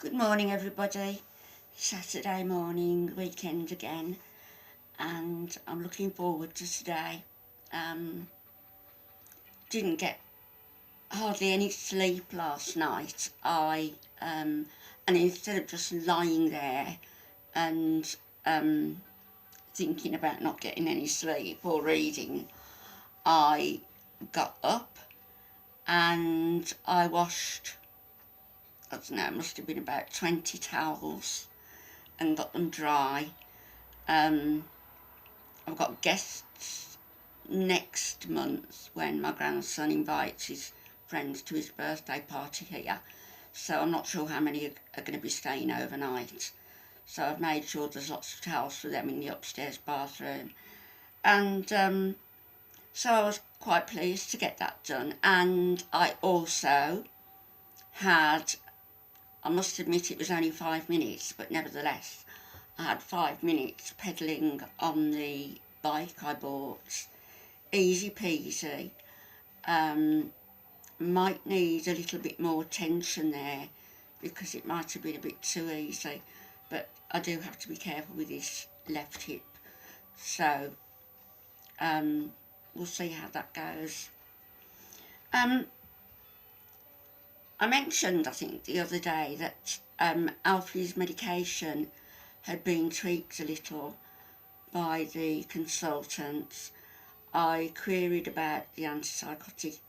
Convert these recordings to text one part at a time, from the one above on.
Good morning, everybody. Saturday morning, weekend again, and I'm looking forward to today. Didn't get hardly any sleep last night. And instead of just lying there and thinking about not getting any sleep or reading, I got up and I washed, I don't know, it must have been about 20 towels and got them dry. I've got guests next month when my grandson invites his friends to his birthday party here. So I'm not sure how many are going to be staying overnight. So I've made sure there's lots of towels for them in the upstairs bathroom. And so I was quite pleased to get that done. And I also had, I must admit it was only 5 minutes, but nevertheless, I had 5 minutes pedalling on the bike I bought. Easy peasy. Might need a little bit more tension there because it might have been a bit too easy, but I do have to be careful with this left hip. So we'll see how that goes. I mentioned, I think, the other day that Alfie's medication had been tweaked a little by the consultants. I queried about the antipsychotic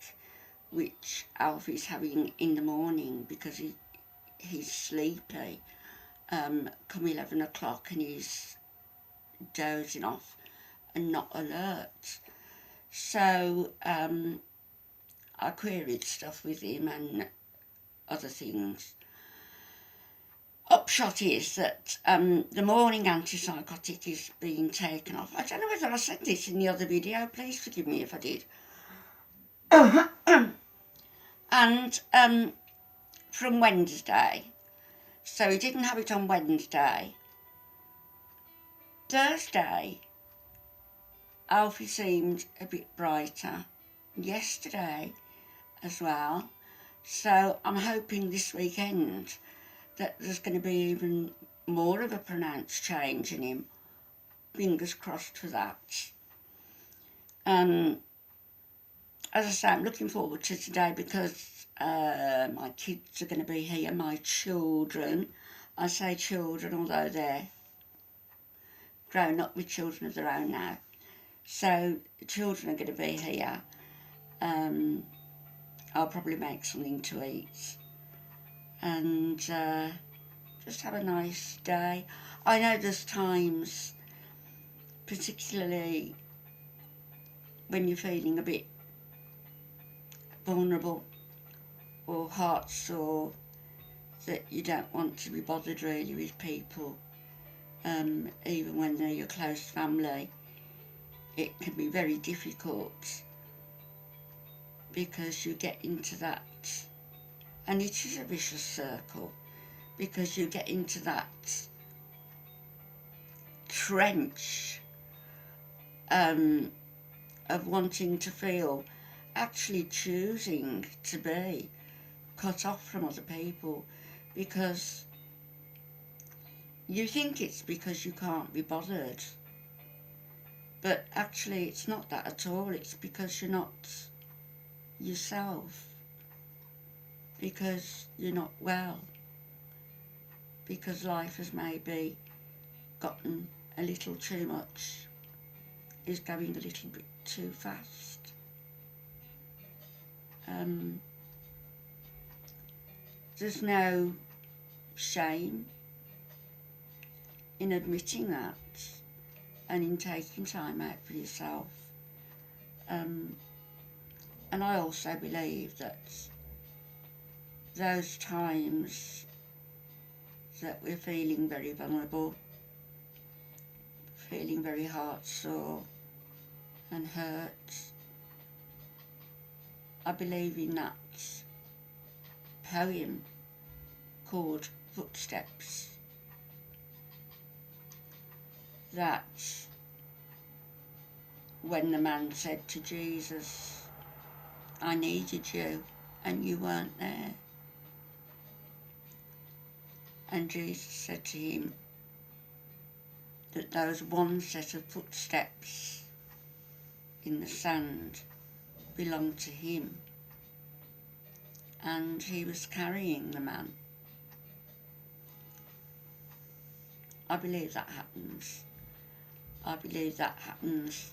which Alfie's having in the morning because he's sleepy come 11 o'clock and he's dozing off and not alert. So I queried stuff with him and other things. Upshot is that the morning antipsychotic is being taken off. I don't know whether I said this in the other video, please forgive me if I did. And from Wednesday, so he didn't have it on Wednesday. Thursday, Alfie seemed a bit brighter. Yesterday as well. So I'm hoping this weekend that there's going to be even more of a pronounced change in him. Fingers crossed for that. As I say, I'm looking forward to today because my kids are going to be here, my children. I say children, although they're grown up with children of their own now. So the children are going to be here. I'll probably make something to eat and just have a nice day. I know there's times, particularly when you're feeling a bit vulnerable or heart sore, that you don't want to be bothered really with people, even when they're your close family. It can be very difficult because you get into that, and it is a vicious circle, because you get into that trench of wanting to feel, actually choosing to be cut off from other people because you think it's because you can't be bothered, but actually it's not that at all. It's because you're not yourself, because you're not well, because life has maybe gotten a little too much, is going a little bit too fast. There's no shame in admitting that and in taking time out for yourself. And I also believe that those times that we're feeling very vulnerable, feeling very heart sore and hurt, I believe in that poem called Footsteps, that when the man said to Jesus, I needed you and you weren't there, And Jesus said to him that those one set of footsteps in the sand belonged to him, and he was carrying the man. I believe that happens. I believe that happens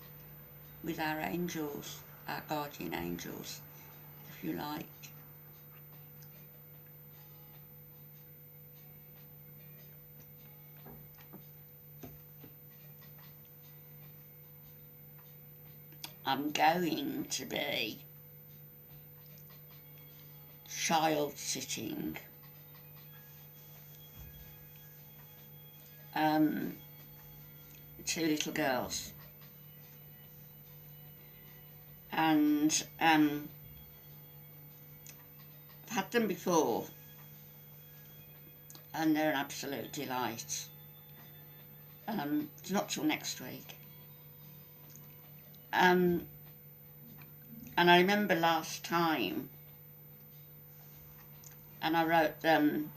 with our angels, our guardian angels, if you like. I'm going to be child sitting two little girls, and I've had them before and they're an absolute delight. It's not till next week. And I remember last time, and I wrote them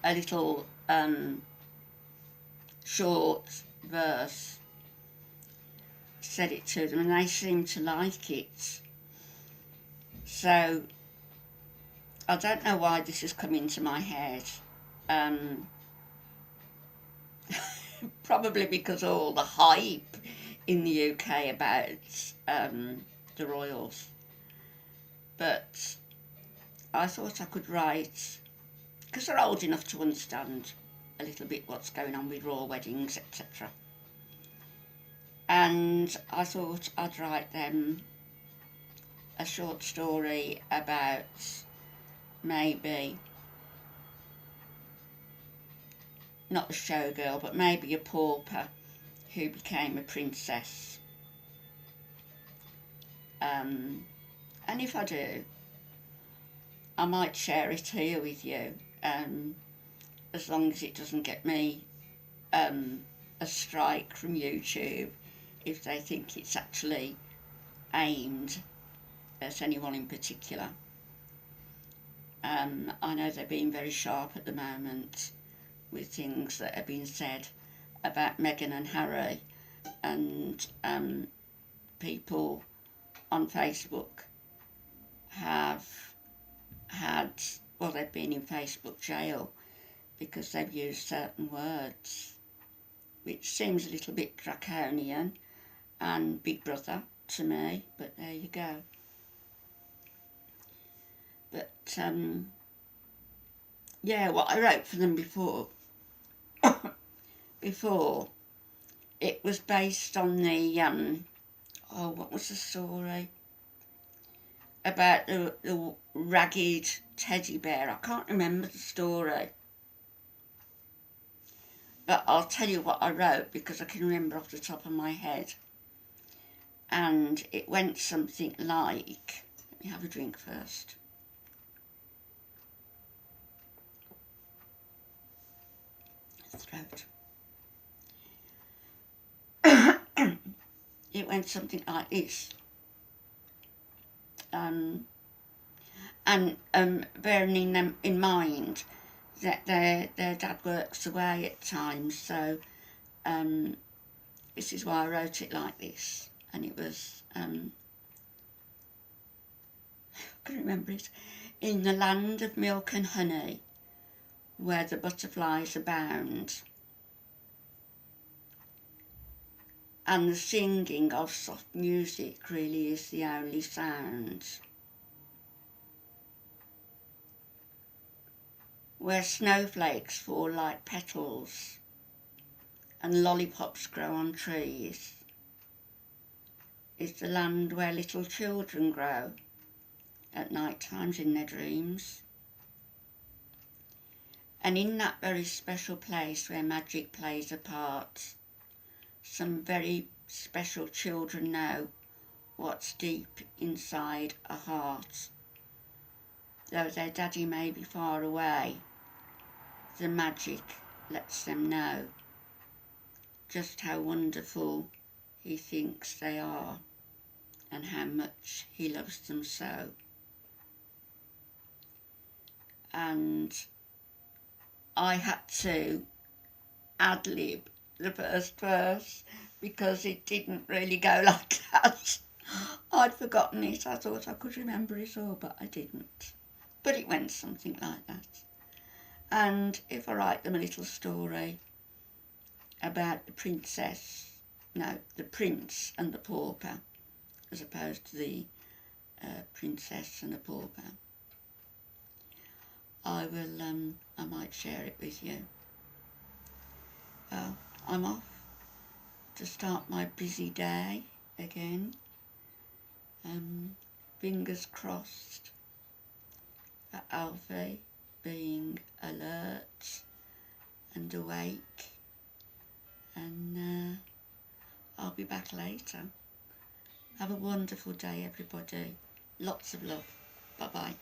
a little short verse, said it to them, and they seemed to like it. So I don't know why this has come into my head. Probably because of all the hype in the UK about the royals. But I thought I could write, because they're old enough to understand a little bit what's going on with royal weddings, etc. And I thought I'd write them a short story about maybe, not a showgirl, but maybe a pauper who became a princess. And if I do, I might share it here with you, as long as it doesn't get me a strike from YouTube if they think it's actually aimed at anyone in particular. I know they're being very sharp at the moment with things that have been said about Meghan and Harry, and people on Facebook have had, well, they've been in Facebook jail because they've used certain words, which seems a little bit draconian and Big Brother to me, but there you go. But yeah, what I wrote for them before it was based on the what was the story about the ragged teddy bear? I can't remember the story, but I'll tell you what I wrote because I can remember off the top of my head. And it went something like, let me have a drink first. Throat. It went something like this. And bearing in mind that their dad works away at times, so this is why I wrote it like this. And it was, I can remember it. In the land of milk and honey, where the butterflies abound, and the singing of soft music really is the only sound, where snowflakes fall like petals and lollipops grow on trees, is the land where little children grow at night times in their dreams. And in that very special place where magic plays a part, some very special children know what's deep inside a heart. Though their daddy may be far away, the magic lets them know just how wonderful he thinks they are and how much he loves them so. And I had to ad-lib the first verse because it didn't really go like that. I'd forgotten it. I thought I could remember it all, but I didn't. But it went something like that. And if I write them a little story about the princess, no, the prince and the pauper, as opposed to the princess and the pauper, I might share it with you. Well, I'm off to start my busy day again. Fingers crossed for Alfie being alert and awake, and I'll be back later. Have a wonderful day, everybody. Lots of love. Bye-bye.